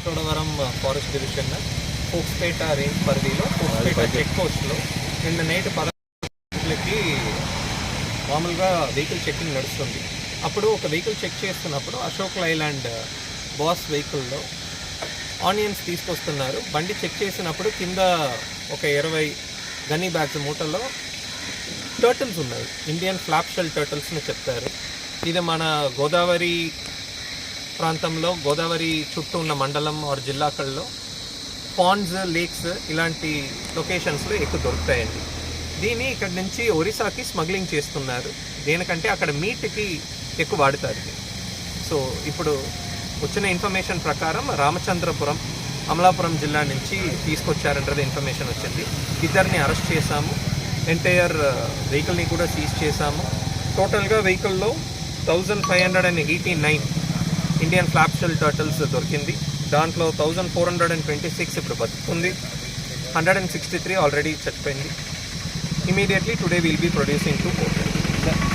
Chodavaram forest division ఫోక్స్పేట range పరిధిలో ఫోక్స్పేట check పోస్ట్లో నిన్న నైట్ 10 మామూలుగా వెహికల్ చెకింగ్ నడుస్తుంది. అప్పుడు ఒక వెహికల్ చెక్ చేస్తున్నప్పుడు అశోక్ లైలాండ్ బాస్ వెహికల్లో ఆనియన్స్ తీసుకొస్తున్నారు. బండి చెక్ చేసినప్పుడు కింద ఒక 20 గన్నీ బ్యాగ్స్ మూటలో టర్టిల్స్ ఉన్నాయి. ఇండియన్ ఫ్లాప్ షెల్ టర్టిల్స్ని చెప్తారు. ఇది మన గోదావరి ప్రాంతంలో, గోదావరి చుట్టూ ఉన్న మండలం ఆర్ జిల్లాకల్లో పాండ్స్, లేక్స్ ఇలాంటి లొకేషన్స్లో ఎక్కువ దొరుకుతాయండి. దీన్ని ఇక్కడి నుంచి ఒరిస్సాకి స్మగ్లింగ్ చేస్తున్నారు. దేనికంటే అక్కడ మీట్కి ఎక్కువ వాడుతారు. సో ఇప్పుడు వచ్చిన ఇన్ఫర్మేషన్ ప్రకారం రామచంద్రపురం, అమలాపురం జిల్లా నుంచి తీసుకొచ్చారన్నది ఇన్ఫర్మేషన్ వచ్చింది. ఇద్దరిని అరెస్ట్ చేశాము. ఎంటైర్ వెహికల్ని కూడా సీజ్ చేశాము. టోటల్గా వెహికల్లో 1589 ఇండియన్ ఫ్లాప్ షెల్ టర్టిల్స్ దొరికింది. దాంట్లో 1426 ఇప్పుడు బతుకుంది. 163 ఆల్రెడీ చచ్చిపోయింది. Immediately today will be producing to court.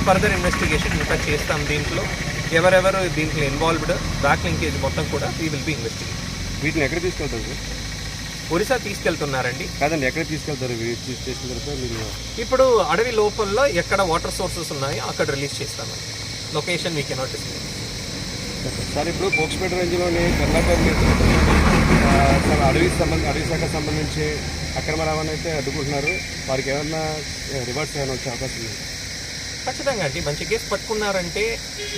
Further investigation ఇంకా చేస్తాం. దీంట్లో ఎవరెవరు దీంట్లో ఇన్వాల్వ్డ్, బ్యాక్ లింకేజ్ మొత్తం కూడా వీ విల్ బీ ఇన్వెస్టిగేట్. వీటిని ఎక్కడ తీసుకెళ్తారు సార్? ఒరిస్సా తీసుకెళ్తున్నారండి. కాదండి, ఎక్కడ తీసుకెళ్తారు? మీరు ఇప్పుడు అడవి లోపల్లో ఎక్కడ వాటర్ సోర్సెస్ ఉన్నాయో అక్కడ రిలీజ్ చేస్తామండి. Location we cannot disclose. Sir, ఇప్పుడు ఫోక్స్పేట రేంజ్లోని కర్ణాటక అడవి శాఖకు సంబంధించి అక్రమ రవాణా అయితే అడ్డుకుంటున్నారు. వారికి ఏమన్నా రివార్డ్స్ ఏమైనా వచ్చే అవకాశం ఉంది? ఖచ్చితంగా అండి. మంచి కేసు పట్టుకున్నారంటే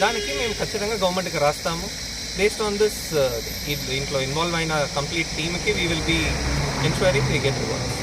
దానికి మేము ఖచ్చితంగా గవర్నమెంట్కి రాస్తాము. బేస్డ్ ఆన్ దిస్ దీంట్లో ఇన్వాల్వ్ అయిన కంప్లీట్ టీమ్కి we will be ensuring we get rewards.